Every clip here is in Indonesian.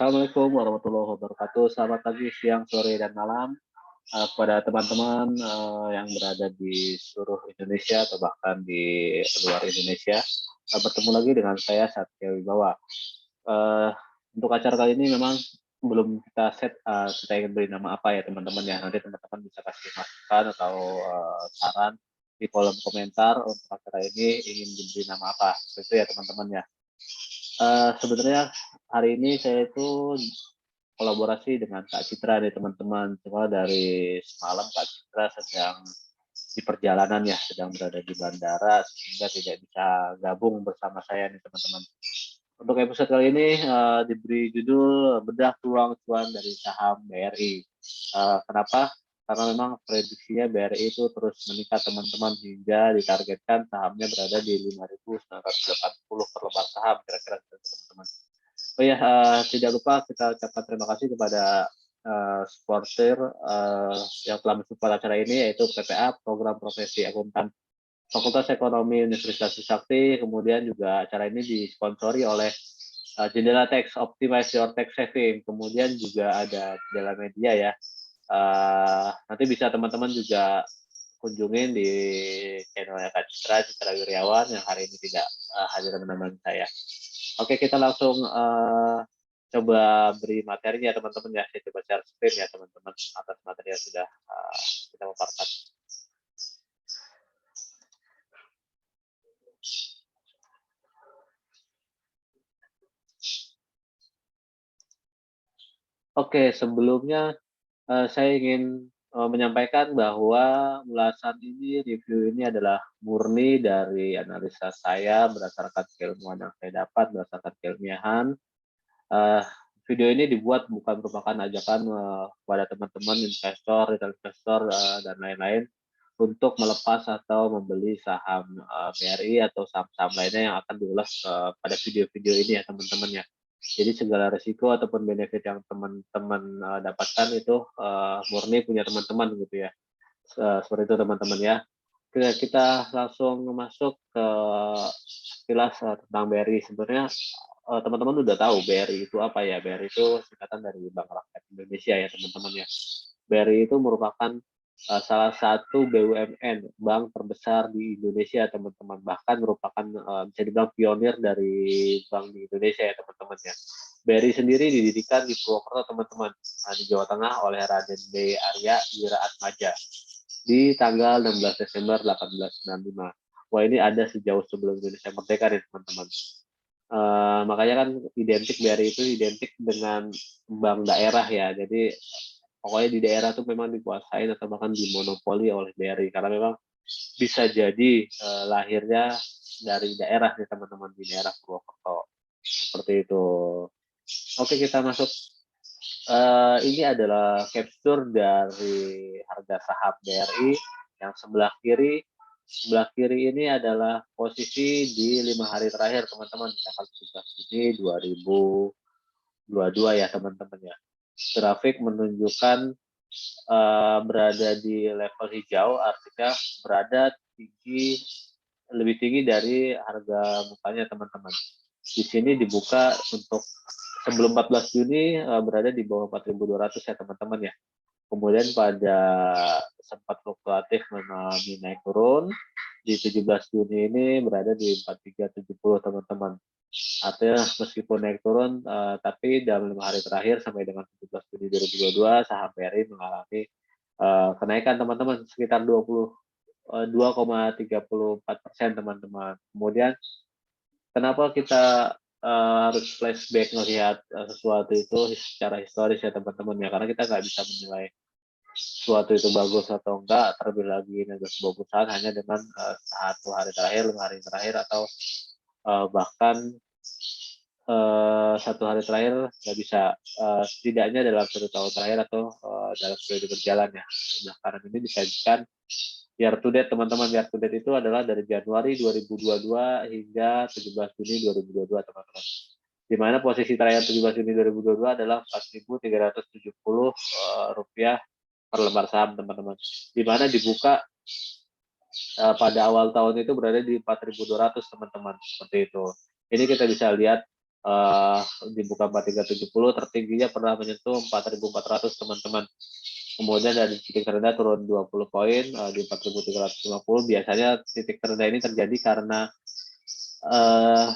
Assalamualaikum warahmatullahi wabarakatuh. Selamat pagi, siang, sore, dan malam kepada teman-teman yang berada di seluruh Indonesia atau bahkan di luar Indonesia. Bertemu lagi dengan saya Satya Wibawa. Eh, untuk acara kali ini memang belum kita set, kita ingin beri nama apa ya teman-teman ya. Nanti teman-teman bisa kasih masukan atau saran di kolom komentar untuk acara ini ingin diberi nama apa. Itu ya teman-teman ya. Sebenarnya hari ini saya itu kolaborasi dengan Kak Citra nih teman-teman. Cuma dari semalam Kak Citra sedang di perjalanan ya, sedang berada di bandara sehingga tidak bisa gabung bersama saya nih teman-teman. Untuk episode kali ini diberi judul bedah peluang cuan dari saham BRI. Kenapa? Karena memang prediksinya BRI itu terus meningkat teman-teman hingga ditargetkan sahamnya berada di 5.980 per lembar saham kira-kira teman-teman. Oh ya, tidak lupa kita ucapkan terima kasih kepada supporter yang telah mensupport acara ini yaitu PPA, Program Profesi Akuntan Fakultas Ekonomi Universitas Trisakti. Kemudian juga acara ini disponsori oleh Jendela Tax, Optimize Your Tax Saving. Kemudian juga ada Jendela Media ya. Nanti bisa teman-teman juga kunjungin di channelnya Kak Citra, Citra Wiryawan yang hari ini tidak hadir menemani saya. Oke, kita langsung coba beri materinya teman-teman ya. Saya coba share screen ya teman-teman atas materi yang sudah kita paparkan. Oke, sebelumnya saya ingin menyampaikan bahwa ulasan ini, review ini adalah murni dari analisa saya berdasarkan keilmuan yang saya dapat, berdasarkan keilmiahan. Uh, Video ini dibuat bukan merupakan ajakan kepada teman-teman investor, retail investor, dan lain-lain untuk melepas atau membeli saham BRI atau saham-saham lainnya yang akan diulas pada video-video ini ya teman-teman ya. Jadi segala resiko ataupun benefit yang teman-teman dapatkan itu murni punya teman-teman gitu ya. Seperti itu teman-teman ya. Kita langsung masuk ke sekilas tentang BRI. Sebenarnya teman-teman udah tahu BRI itu apa ya? BRI itu singkatan dari Bank Rakyat Indonesia ya teman-teman ya. BRI itu merupakan salah satu BUMN bank terbesar di Indonesia teman-teman, bahkan merupakan bisa dibilang pionir dari bank di Indonesia ya teman-teman ya. BRI sendiri didirikan di Purwokerto teman-teman, di Jawa Tengah oleh Raden B. Arya Wiraatmaja di tanggal 16 Desember 1895. Wah, ini ada sejauh sebelum Indonesia merdeka nih teman-teman. Makanya kan identik BRI itu identik dengan bank daerah ya. Jadi pokoknya di daerah tuh memang dikuasain atau bahkan dimonopoli oleh BRI karena memang bisa jadi lahirnya dari daerah nih teman-teman, di daerah Purwokerto seperti itu. Oke, kita masuk. Ini adalah capture dari harga saham BRI yang sebelah kiri ini adalah posisi di 5 hari terakhir teman-teman, tanggal 17 Juni 2022 ya teman-teman ya. Grafik menunjukkan berada di level hijau, artinya berada lebih tinggi dari harga mukanya teman-teman. Di sini dibuka untuk sebelum 14 Juni berada di bawah 4.200 ya teman-teman ya. Kemudian pada sempat fluktuatif mengalami naik turun. Di 17 Juni ini berada di 4370 teman-teman. Artinya meskipun naik turun, tapi dalam 5 hari terakhir sampai dengan 17 Juni 2022 saham BRI mengalami kenaikan teman-teman sekitar 2,34% teman-teman. Kemudian kenapa kita harus flashback melihat sesuatu itu secara historis ya teman-teman ya, karena kita nggak bisa menilai sesuatu itu bagus atau enggak terlebih lagi ini adalah sebuah perusahaan hanya dengan 1 hari terakhir, 5 hari terakhir atau bahkan 1 hari terakhir nggak bisa, setidaknya dalam 1 tahun terakhir atau dalam periode berjalan ya. Nah, karena ini disajikan year to date teman-teman. Year to date itu adalah dari Januari 2022 hingga 17 Juni 2022 teman-teman. Di mana posisi terakhir 17 Juni 2022 adalah 4.370 rupiah per lembar saham teman-teman. Di mana dibuka pada awal tahun itu berada di 4.200 teman-teman, seperti itu. Ini kita bisa lihat eee, dibuka 4.370, tertingginya pernah menyentuh 4.400 teman-teman. Kemudian dari titik terendah turun 20 poin, di 4.350. Biasanya titik terendah ini terjadi karena, eee,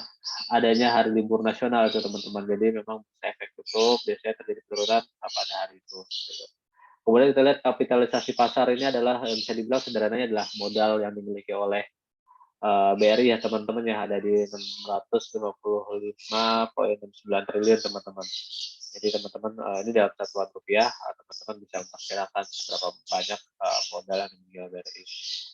adanya hari libur nasional itu teman-teman. Jadi memang efek tutup, biasanya terjadi penurunan pada hari itu, gitu. Kemudian kita lihat kapitalisasi pasar ini adalah, bisa dibilang sederhananya adalah modal yang dimiliki oleh BRI ya teman-teman ya, ada di 655,69 triliun teman-teman. Jadi teman-teman, ini dalam satuan rupiah, teman-teman bisa memperkirakan seberapa banyak, modal yang dimiliki oleh BRI.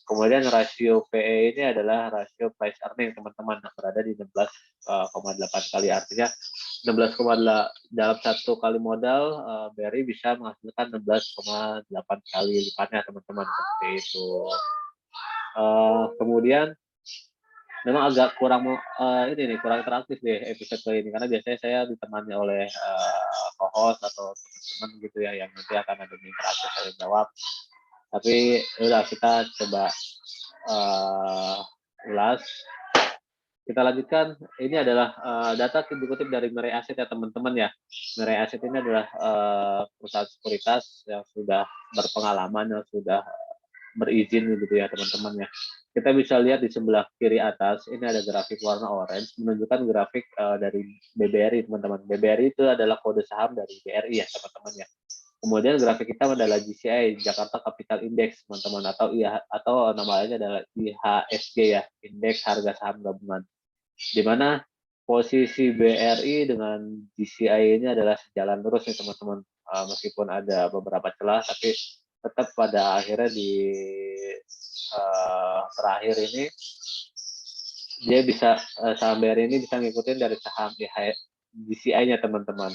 Kemudian rasio PE ini adalah rasio price earning teman-teman, yang berada di 16,8 kali. Artinya 16, dalam satu kali modal, BRI bisa menghasilkan 16,8 kali lipatnya teman-teman, seperti itu. Kemudian memang agak kurang ini nih, kurang interaktif deh episode kali ini, karena biasanya saya ditemani oleh, co-host atau teman-teman gitu ya, yang nanti akan ada interaksi saling jawab. Tapi ya udah kita coba, eee, ulas. Kita lanjutkan, ini adalah, data dikutip dari Mirai Asset ya teman-teman ya. Mirai Asset ini adalah, perusahaan sekuritas yang sudah berpengalaman, yang sudah berizin gitu ya teman-teman ya. Kita bisa lihat di sebelah kiri atas, ini ada grafik warna orange menunjukkan grafik, dari BBRI teman-teman. BBRI itu adalah kode saham dari BRI ya teman-teman ya. Kemudian grafik hitam adalah GCI, Jakarta Capital Index teman-teman, atau atau nama lainnya adalah IHSG ya, Indeks Harga Saham Gabungan. Di mana posisi BRI dengan GCI ini adalah sejalan lurus nih teman-teman, meskipun ada beberapa celah, tapi tetap pada akhirnya di, terakhir ini dia bisa, saham BRI ini bisa ngikutin dari saham GCI-nya teman-teman,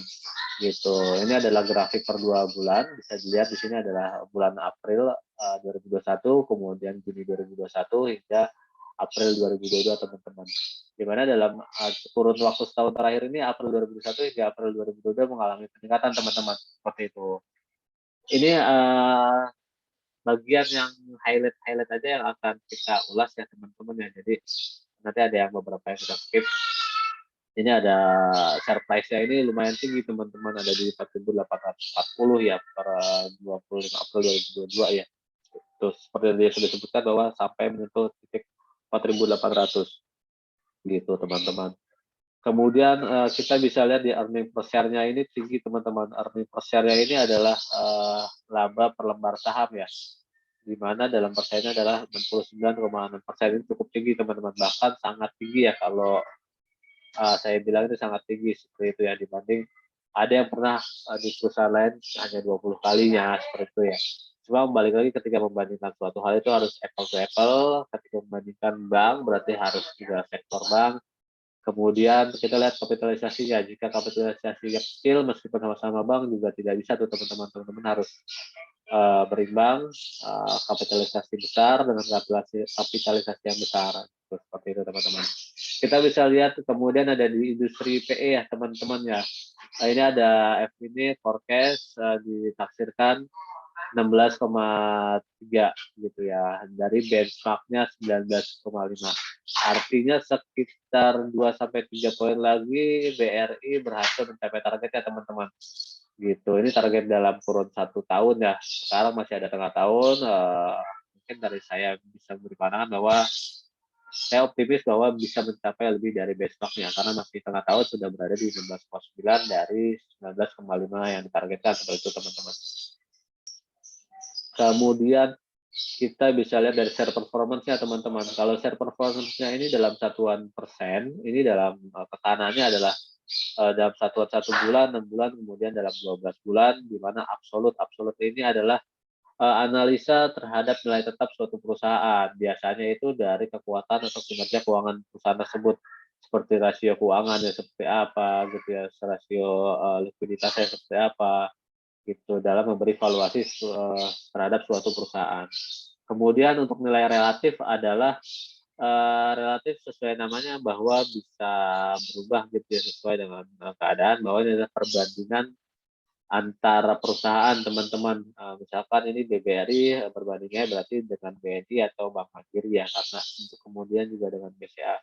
gitu. Ini adalah grafik per 2 bulan, bisa dilihat di sini adalah bulan April, 2021, kemudian Juni 2021 hingga April 2022 teman-teman. Di mana dalam, kurun waktu setahun terakhir ini April 2021 hingga April 2022 mengalami peningkatan teman-teman, seperti itu. Ini, bagian yang highlight-highlight aja yang akan kita ulas ya teman-teman ya. Jadi nanti ada yang beberapa yang kita skip. Ini ada share price-nya ini lumayan tinggi teman-teman, ada di 4.840 ya per 25 April 2022 ya. Terus seperti yang dia sudah sebutkan bahwa sampai menyentuh titik 4.800 gitu teman-teman. Kemudian kita bisa lihat di earning per share-nya ini tinggi teman-teman. Earning per share-nya ini adalah laba per lembar saham ya, di mana dalam persennya adalah 69,6%. Ini cukup tinggi teman-teman, bahkan sangat tinggi ya kalau saya bilang itu sangat tinggi seperti itu ya, dibanding ada yang pernah di perusahaan lain hanya 20 kalinya seperti itu ya. Cuma balik lagi ketika membandingkan suatu hal itu harus apple to apple, ketika membandingkan bank berarti harus juga sektor bank. Kemudian kita lihat kapitalisasinya, jika kapitalisasinya kecil meskipun sama-sama bank juga tidak bisa tuh teman-teman. Teman-teman harus berimbang, kapitalisasi besar dengan kapitalisasi yang besar. Seperti itu teman-teman. Kita bisa lihat kemudian ada di industri PE ya teman-teman ya. Nah, ini ada F-ini forecast ditaksirkan 16,3 gitu ya, dari benchmarknya 19,5. Artinya sekitar 2 sampai 3 poin lagi BRI berhasil mencapai targetnya teman-teman. Gitu. Ini target dalam kurun 1 tahun ya. Sekarang masih ada tengah tahun. Mungkin dari saya bisa memberi pandangan bahwa saya optimis bahwa bisa mencapai lebih dari benchmarknya karena masih tengah tahun sudah berada di 16,9 dari 19,5 yang ditargetkan seperti itu teman-teman. Kemudian kita bisa lihat dari share performance-nya teman-teman. Kalau share performance-nya ini dalam satuan persen, ini dalam tekanannya adalah dalam satuan 1 bulan, 6 bulan, kemudian dalam 12 bulan, di mana absolut ini adalah analisa terhadap nilai tetap suatu perusahaan. Biasanya itu dari kekuatan atau kinerja keuangan perusahaan tersebut, seperti rasio keuangannya seperti apa, gitu ya, rasio likuiditasnya seperti apa, gitu, dalam memberi valuasi terhadap suatu perusahaan. Kemudian untuk nilai relatif adalah relatif sesuai namanya bahwa bisa berubah gitu ya sesuai dengan keadaan, bahwa ini adalah perbandingan antara perusahaan teman-teman. Misalkan ini BBRI berbandingnya berarti dengan BNI atau Bank Mandiri ya, karena untuk kemudian juga dengan BCA.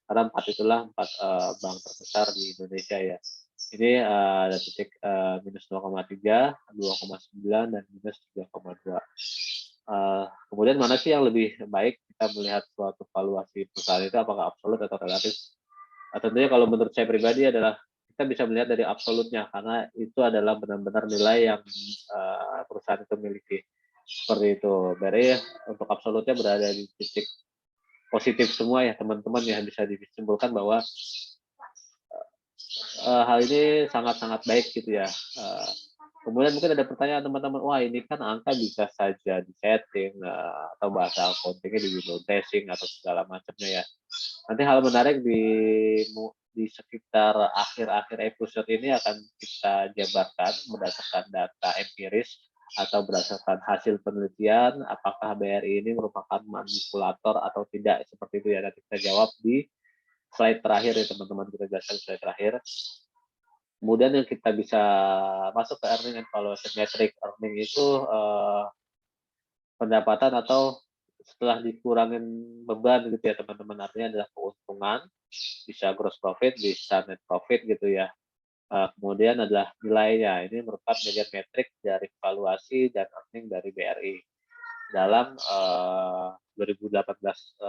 karena 4 itulah 4 bank terbesar di Indonesia ya. Ini ada titik minus 0,3, 2,9 dan minus 3,2. Kemudian mana sih yang lebih baik kita melihat suatu valuasi perusahaan itu apakah absolut atau relatif? Tentunya kalau menurut saya pribadi adalah kita bisa melihat dari absolutnya karena itu adalah benar-benar nilai yang perusahaan itu miliki. Seperti itu. Berarti untuk absolutnya berada di titik positif semua ya teman-teman ya, bisa disimpulkan bahwa hal ini sangat-sangat baik gitu ya. Kemudian mungkin ada pertanyaan teman-teman, wah ini kan angka bisa saja di-setting atau bahasa accounting-nya di window dressing atau segala macamnya ya. Nanti hal menarik di sekitar akhir-akhir episode ini akan kita jabarkan berdasarkan data empiris atau berdasarkan hasil penelitian apakah BRI ini merupakan manipulator atau tidak, seperti itu ya. Nanti kita jawab di slide terakhir ya teman-teman, kita jelaskan slide terakhir. Kemudian yang kita bisa masuk ke earning and valuation metric. Earning itu pendapatan atau setelah dikurangin beban gitu ya teman-teman, artinya adalah keuntungan, bisa gross profit, bisa net profit gitu ya. Kemudian adalah nilainya, ini merupakan media metrik dari valuasi dan earning dari BRI dalam 2018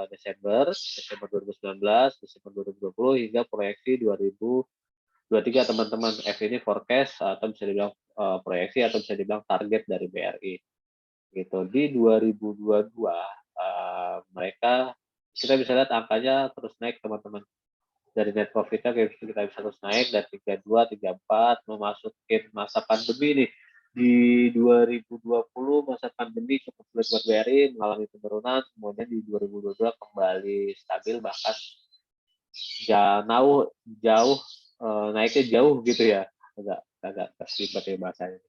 Desember 2019, Desember 2020 hingga proyeksi 2023 teman-teman. F ini forecast atau bisa dibilang proyeksi atau bisa dibilang target dari BRI. Gitu. Di 2022 mereka kita bisa lihat angkanya terus naik teman-teman. Dari net profitnya kita bisa terus naik dari 32, 34 memasukin masa pandemi nih. Di 2020 masa pandemi cukup sulit buat BRI, mengalami penurunan, kemudian di 2022 kembali stabil bahkan jauh naiknya jauh gitu ya, agak terlibat ya bahasanya.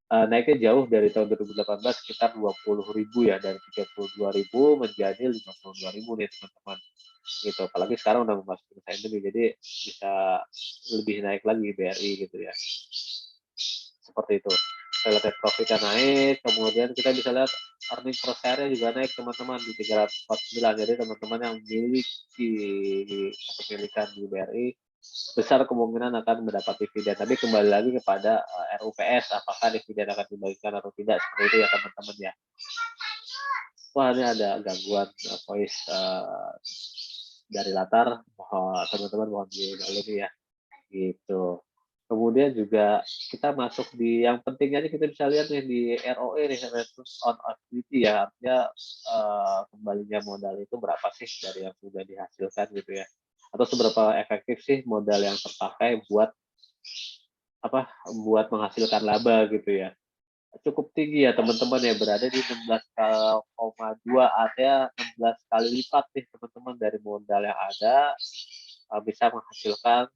Naiknya jauh dari tahun 2018 sekitar 20.000 ya, dari 32.000 menjadi 52.000 nih teman-teman. Gitu. Apalagi sekarang udah memasuki masa endemi, jadi bisa lebih naik lagi BRI gitu ya. Seperti itu. Relative profitnya naik, kemudian kita bisa lihat earning per share-nya juga naik teman-teman di 349. Jadi teman-teman yang memiliki kepemilikan di BRI besar kemungkinan akan mendapat dividen. Tapi kembali lagi kepada RUPS, apakah dividen akan dibagikan atau tidak, seperti itu ya teman-teman ya. Wah ini ada gangguan voice dari latar, teman-teman mohon dimaklumi ya. Gitu. Kemudian juga kita masuk di yang pentingnya kita bisa lihat nih di ROE nih, return on equity ya, artinya kembalinya modal itu berapa sih dari yang sudah dihasilkan gitu ya, atau seberapa efektif sih modal yang terpakai buat menghasilkan laba gitu ya. Cukup tinggi ya teman-teman ya, berada di 16,2, artinya 16 kali lipat nih teman-teman dari modal yang ada bisa menghasilkan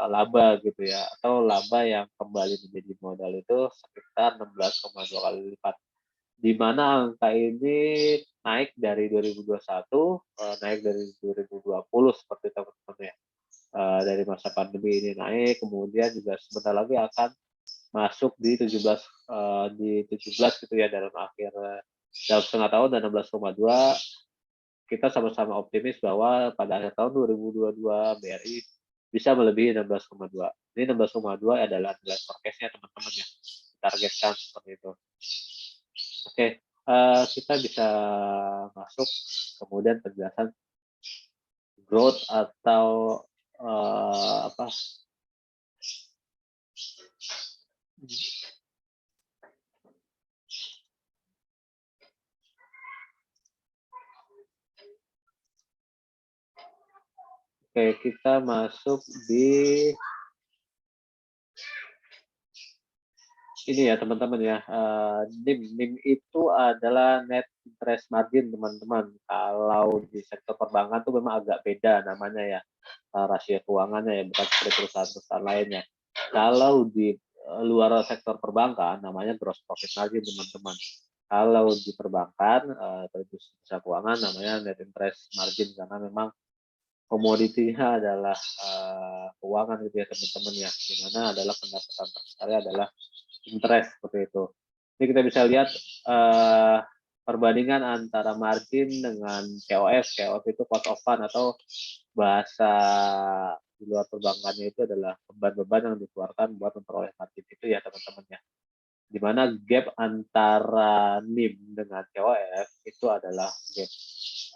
laba gitu ya, atau laba yang kembali menjadi modal itu sekitar 16,2 kali lipat. Di mana angka ini naik dari 2021, naik dari 2020 seperti teman-teman ya. Dari masa pandemi ini naik, kemudian juga sebentar lagi akan masuk di 17 gitu ya dalam setengah tahun, dan 16,2 kita sama-sama optimis bahwa pada akhir tahun 2022 BRI bisa melebihi 16,2. Ini 16,2 adalah nilai forecast-nya teman-teman ya. Targetkan seperti itu. Oke, kita bisa masuk kemudian penjelasan growth atau apa? Oke, kita masuk di ini ya teman-teman ya. NIM itu adalah net interest margin teman-teman. Kalau di sektor perbankan tuh memang agak beda namanya ya, rasio keuangannya ya, bukan seperti perusahaan-perusahaan lainnya. Kalau di luar sektor perbankan namanya gross profit margin teman-teman. Kalau di perbankan, jasa keuangan namanya net interest margin, karena memang komoditinya adalah keuangan gitu ya teman-teman ya, di mana adalah pendapatan terbesarnya adalah interest seperti itu. Ini kita bisa lihat perbandingan antara margin dengan COF. COF itu cost of fund atau bahasa di luar perbankannya itu adalah beban-beban yang dikeluarkan buat memperoleh margin itu ya teman-teman ya. Di mana gap antara NIM dengan COF itu adalah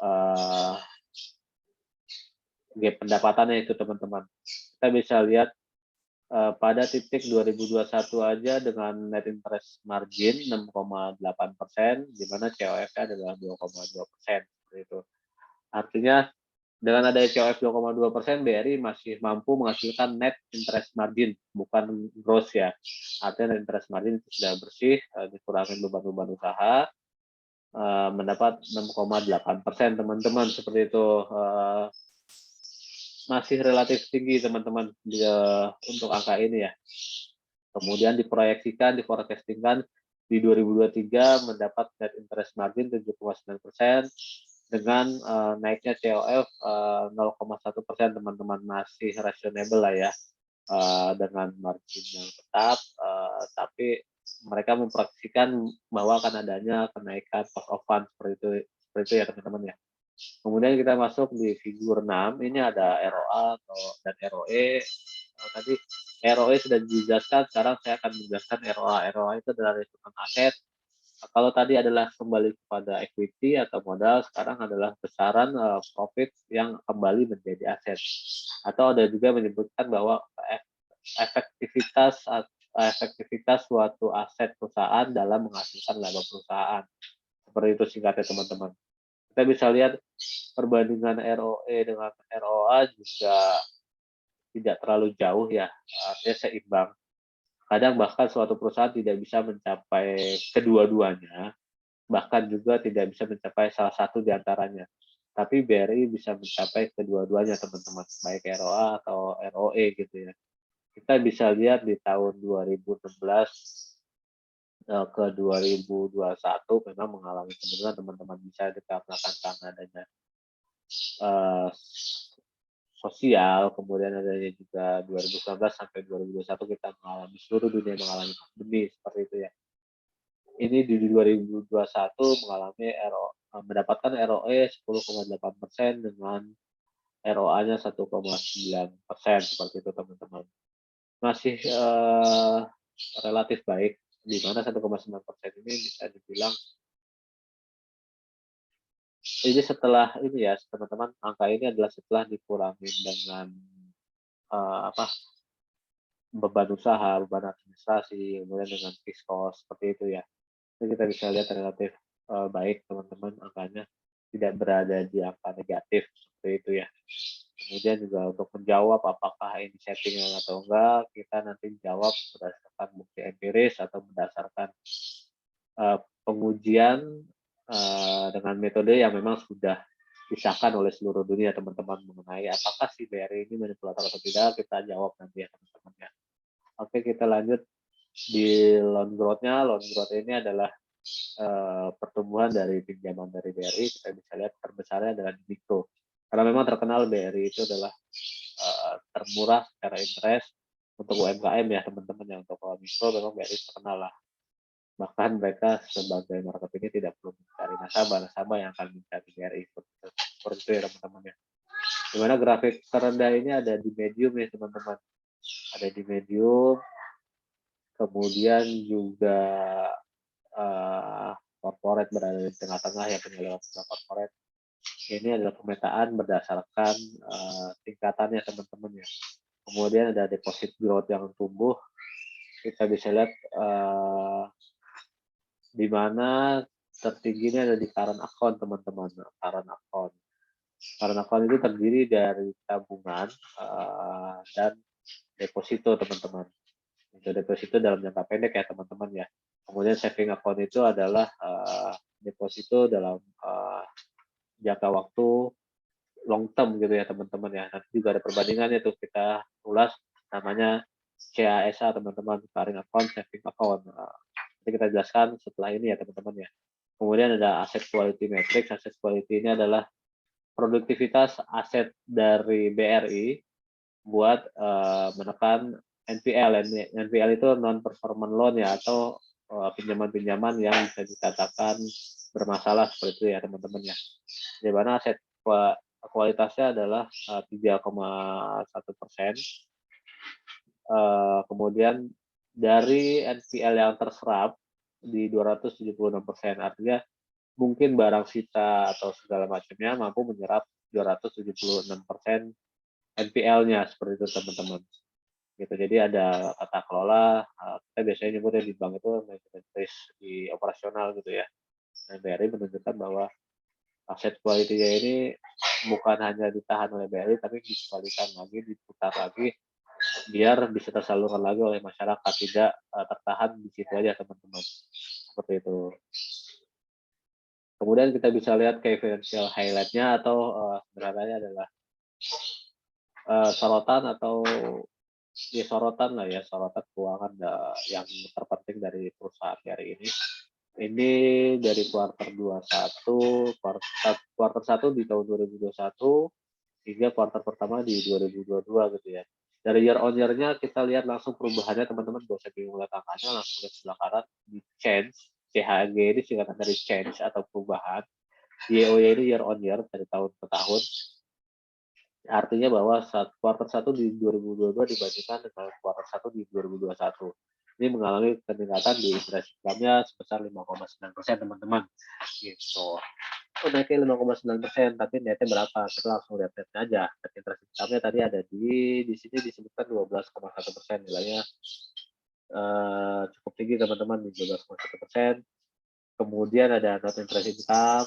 uh, gap pendapatannya itu teman-teman. Kita bisa lihat pada titik 2021 aja dengan net interest margin 6,8%, di mana COF-nya adalah 2,2%. Itu. Artinya dengan adanya COF 2,2%, BRI masih mampu menghasilkan net interest margin, bukan gross ya. Artinya net interest margin itu sudah bersih, dikurangi beban-beban usaha, mendapat 6,8% teman-teman, seperti itu. Masih relatif tinggi teman-teman untuk angka ini ya. Kemudian diproyeksikan, diforecastingkan di 2023 mendapat net interest margin 7,9% dengan naiknya COF 0,1% teman-teman, masih reasonable lah ya, dengan margin yang tetap, tapi mereka memproyeksikan bahwa akan adanya kenaikan cost of fund seperti itu ya teman-teman ya. Kemudian kita masuk di figur 6, ini ada ROA dan ROE. Tadi ROE sudah dijelaskan, sekarang saya akan menjelaskan ROA. ROA itu adalah return aset. Kalau tadi adalah kembali kepada equity atau modal, sekarang adalah besaran profit yang kembali menjadi aset. Atau ada juga menyebutkan bahwa efektivitas suatu aset perusahaan dalam menghasilkan laba perusahaan. Seperti itu singkatnya teman-teman. Kita bisa lihat perbandingan ROE dengan ROA juga tidak terlalu jauh ya, artinya seimbang. Kadang bahkan suatu perusahaan tidak bisa mencapai kedua-duanya, bahkan juga tidak bisa mencapai salah satu di antaranya. Tapi BRI bisa mencapai kedua-duanya teman-teman, baik ROA atau ROE gitu ya. Kita bisa lihat di tahun 2016 ke 2021 memang mengalami penurunan teman-teman, bisa dikarenakan karena adanya sosial, kemudian adanya juga 2019 sampai 2021 kita mengalami, seluruh dunia mengalami pandemi seperti itu ya. Ini di 2021 mengalami mendapatkan ROE 10,8% dengan ROA-nya 1,9% seperti itu teman-teman. Masih relatif baik, di mana 1,9% ini bisa dibilang ini setelah ini ya teman-teman, angka ini adalah setelah dikurangi dengan beban usaha, beban administrasi, kemudian dengan fixed cost seperti itu ya. Jadi kita bisa lihat relatif baik teman-teman, angkanya tidak berada di angka negatif seperti itu ya. Kemudian juga untuk menjawab apakah ini settingan atau enggak, kita nanti jawab berdasarkan bukti empiris atau berdasarkan pengujian dengan metode yang memang sudah disahkan oleh seluruh dunia teman-teman, mengenai apakah si BRI ini manipulator atau tidak, kita jawab nanti ya teman-teman ya. Oke, kita lanjut di loan growth-nya. Loan growth ini adalah pertumbuhan dari pinjaman dari BRI. Kita bisa lihat terbesarnya adalah di mikro. Karena memang terkenal BRI itu adalah termurah secara interest untuk UMKM ya teman-teman. Yang untuk mikro memang BRI terkenal lah. Bahkan mereka sebagai market ini tidak perlu mencari nasabah yang akan mencari BRI. Seperti itu ya teman-teman ya. Dimana grafik terendah ini ada di medium ya teman-teman. Ada di medium, kemudian juga corporate berada di tengah-tengah ya, penyelenggaraan corporate. Ini adalah pemetaan berdasarkan tingkatannya teman-teman ya. Kemudian ada deposit growth yang tumbuh. Kita bisa lihat di mana tertingginya ada di current account teman-teman. Current account itu terdiri dari tabungan dan deposito teman-teman. Itu deposito dalam jangka pendek ya teman-teman ya. Kemudian saving account itu adalah deposito dalam jangka waktu long term gitu ya teman-teman ya. Nanti juga ada perbandingannya tuh, kita ulas, namanya CASA teman-teman, current account, saving account. Nanti kita jelaskan setelah ini ya teman-teman ya. Kemudian ada asset quality matrix. Asset quality ini adalah produktivitas aset dari BRI buat menekan NPL. NPL itu non performing loan ya, atau pinjaman-pinjaman yang bisa dikatakan bermasalah seperti itu ya teman-teman ya. Di mana aset kualitasnya adalah 3,1%. Kemudian dari NPL yang terserap di 276%, artinya mungkin barang sita atau segala macamnya mampu menyerap 276% NPL-nya seperti itu teman-teman. Gitu. Jadi ada tata kelola, kita biasanya nyebutnya di bank itu manajemen risk di operasional gitu ya. Dan BRI menunjukkan bahwa aset quality-nya ini bukan hanya ditahan oleh BRI, tapi dikembalikan lagi, diputar lagi, biar bisa tersalurkan lagi oleh masyarakat, tidak tertahan di situ aja teman-teman. Seperti itu. Kemudian kita bisa lihat key financial highlight-nya atau sebenarnya adalah sorotan atau ya sorotan lah ya, sorotan keuangan yang terpenting dari perusahaan hari ini. Ini dari kuartal 21, kuartal 1 di tahun 2021 hingga kuartal pertama di 2022 gitu ya. Dari year on year-nya kita lihat langsung perubahannya teman-teman, gak usah bingung lihat angkanya, langsung lihat sebelah kanan di change. CHG ini singkatan dari change atau perubahan. YOY ini year on year dari tahun ke tahun. Artinya bahwa kuartal 1 di 2022 dibandingkan dengan kuartal 1 di 2021. Ini mengalami peningkatan di interest income-nya sebesar 5,9% teman-teman. Gitu. Naiknya 5,9%, tapi netnya berapa? Kita langsung lihat netnya aja. Net interest income-nya tadi ada di sini disebutkan 12,1%, nilainya cukup tinggi teman-teman di 12,1%. Kemudian ada non interest income,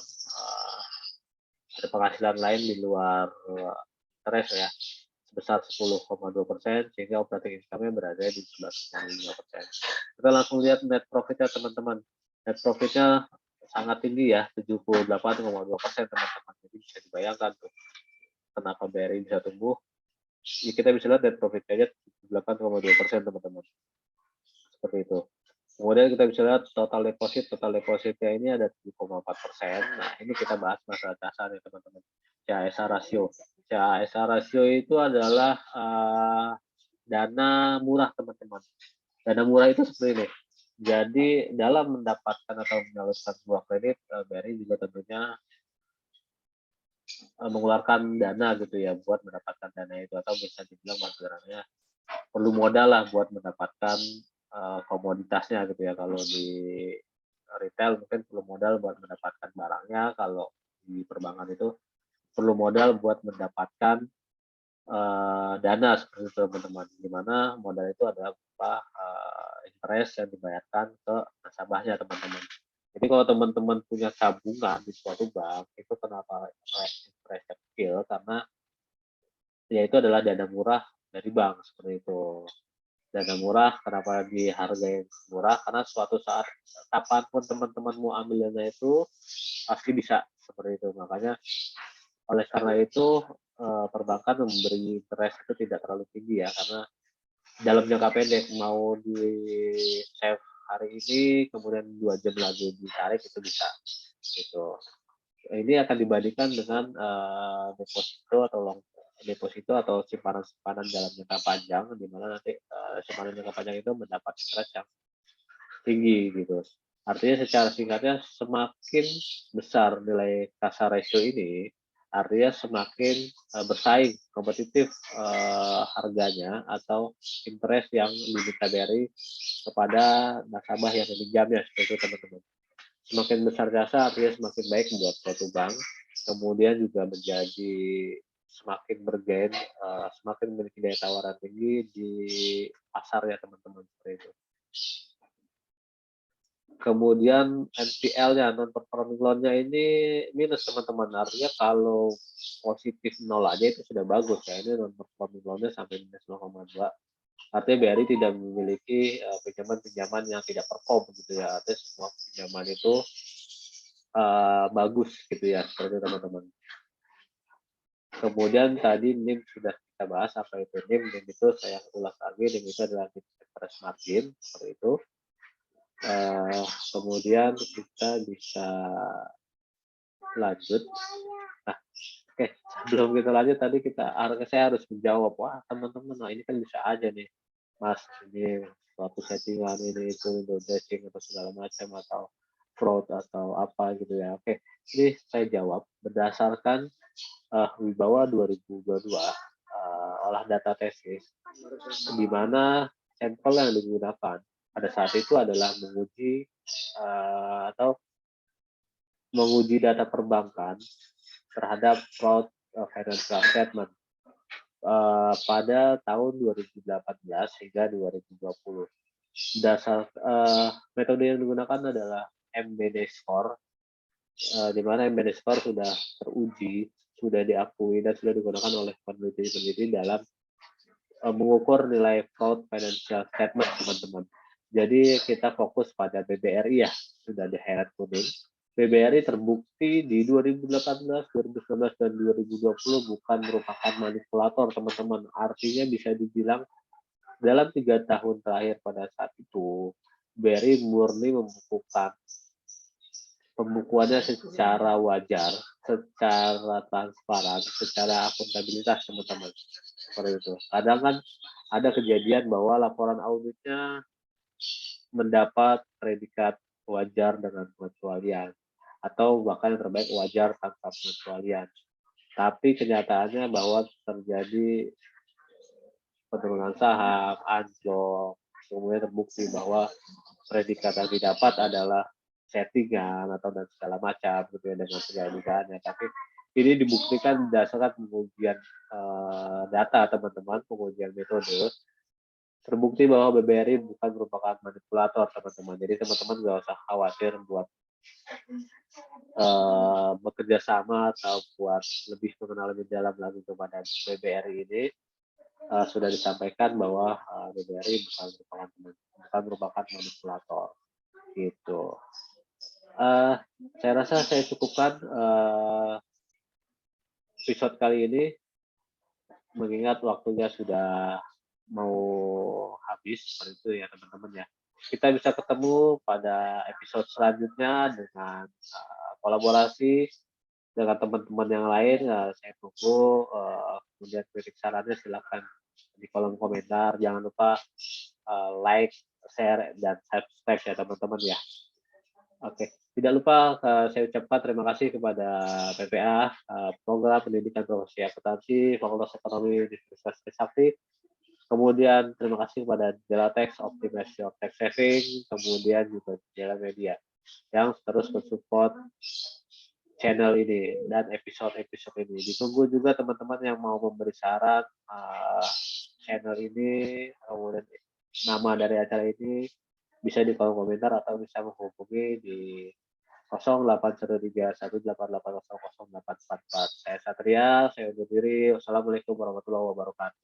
ada penghasilan lain di luar interest ya, sebesar 10,2%, sehingga operating income-nya berada di 11,5%. Kita langsung lihat net profit-nya teman-teman. Net profit-nya sangat tinggi ya, 78,2% teman-teman. Jadi bisa dibayangkan tuh kenapa BRI bisa tumbuh. Ya, kita bisa lihat net profit-nya aja 78,2% teman-teman. Seperti itu. Kemudian kita bisa lihat total depositnya ini ada 7,4%. Nah, ini kita bahas masalah dasar ya teman-teman. CASA rasio. CASA rasio itu adalah dana murah teman-teman. Dana murah itu seperti ini. Jadi dalam mendapatkan atau menyalurkan sebuah kredit, BRI juga tentunya mengeluarkan dana gitu ya buat mendapatkan dana itu, atau bisa dibilang maksudnya perlu modal lah buat mendapatkan komoditasnya gitu ya. Kalau di retail mungkin perlu modal buat mendapatkan barangnya, kalau di perbankan itu perlu modal buat mendapatkan dana seperti itu teman-teman. Dimana modal itu adalah interest yang dibayarkan ke nasabahnya teman-teman. Jadi kalau teman-teman punya tabungan di suatu bank, itu kenapa interestnya kecil? Karena ya itu adalah dana murah dari bank seperti itu. Dana murah, kenapa dihargai murah? Karena suatu saat kapanpun teman-teman mau ambil dana itu pasti bisa seperti itu. Makanya oleh karena itu perbankan memberi interest itu tidak terlalu tinggi ya, karena dalam jangka pendek mau di save hari ini kemudian 2 jam lagi ditarik itu bisa gitu. Ini akan dibandingkan dengan deposito atau simpanan dalam jangka panjang, di mana nanti simpanan jangka panjang itu mendapat interest yang tinggi gitu. Artinya secara singkatnya semakin besar nilai kasar ratio ini, artinya semakin bersaing, kompetitif harganya atau interest yang diminta BRI kepada nasabah yang meminjamnya seperti itu teman-teman. Semakin besar jasa artinya semakin baik buat suatu bank, kemudian juga menjadi semakin bergain, semakin memiliki daya tawaran tinggi di pasar ya teman-teman, seperti itu. Kemudian NPL-nya, non performing loan-nya ini minus teman-teman. Artinya kalau positif 0 aja itu sudah bagus ya. Ini non performing loan-nya sampai minus 0,2. Artinya BRI tidak memiliki pinjaman-pinjaman yang tidak perform gitu ya. Artinya semua pinjaman itu bagus gitu ya, seperti teman-teman. Kemudian tadi NIM sudah kita bahas apa itu NIM. NIM itu saya ulas lagi, NIM itu adalah interest margin seperti itu. Kemudian kita bisa lanjut. Nah, oke, sebelum kita lanjut tadi saya harus menjawab, wah teman-teman, nah ini kan bisa aja nih, Mas, ini suatu settingan ini itu window dressing atau segala macam, atau fraud atau apa gitu ya. Oke, ini saya jawab berdasarkan Wibawa 2022 olah data tesis, di mana sampel yang digunakan pada saat itu adalah atau menguji data perbankan terhadap fraud financial statement pada tahun 2018 hingga 2020. Metode yang digunakan adalah MBD score, di mana MBD score sudah teruji, sudah diakui dan sudah digunakan oleh peneliti-peneliti dalam mengukur nilai fraud financial statement, teman-teman. Jadi kita fokus pada BBRI ya, sudah di highlight kuning. BBRI terbukti di 2018, 2019, dan 2020 bukan merupakan manipulator, teman-teman. Artinya bisa dibilang dalam 3 tahun terakhir pada saat itu, BRI murni membukukan pembukuannya secara wajar, secara transparan, secara akuntabilitas, teman-teman. Seperti itu. Kadang kan ada kejadian bahwa laporan auditnya mendapat predikat wajar dengan pengecualian, atau bahkan yang terbaik wajar tanpa pengecualian. Tapi kenyataannya bahwa terjadi penurunan saham, anjlok, kemudian terbukti bahwa predikat yang didapat adalah settingan atau dan segala macam gitu ya dengan segala dugaannya. Tapi ini dibuktikan berdasarkan pengujian data, teman-teman, pengujian metode. Terbukti bahwa BBRI bukan merupakan manipulator, teman-teman. Jadi teman-teman nggak usah khawatir buat bekerja sama atau buat lebih mengenal lebih dalam lagi kepada BBRI ini. Sudah disampaikan bahwa BBRI bukan merupakan manipulator gitu. Saya rasa saya cukupkan episode kali ini, mengingat waktunya sudah mau habis seperti itu ya, teman-teman ya. Kita bisa ketemu pada episode selanjutnya dengan kolaborasi dengan teman-teman yang lain. Saya tunggu, kemudian kritik sarannya silakan di kolom komentar. Jangan lupa like, share, dan subscribe ya, teman-teman ya. Oke, tidak lupa saya ucapkan terima kasih kepada PPA, Program Pendidikan Profesi Akuntansi, Fakultas Ekonomi Universitas Trisakti. Kemudian terima kasih kepada Delatex, Optimasi Your Tax Saving, kemudian juga Jela Media yang terus mensupport channel ini dan episode-episode ini. Ditunggu juga teman-teman yang mau memberi saran channel ini, kemudian nama dari acara ini, bisa di kolom komentar atau bisa menghubungi di 081318800844. Saya Satria, saya undur diri. Wassalamualaikum warahmatullahi wabarakatuh.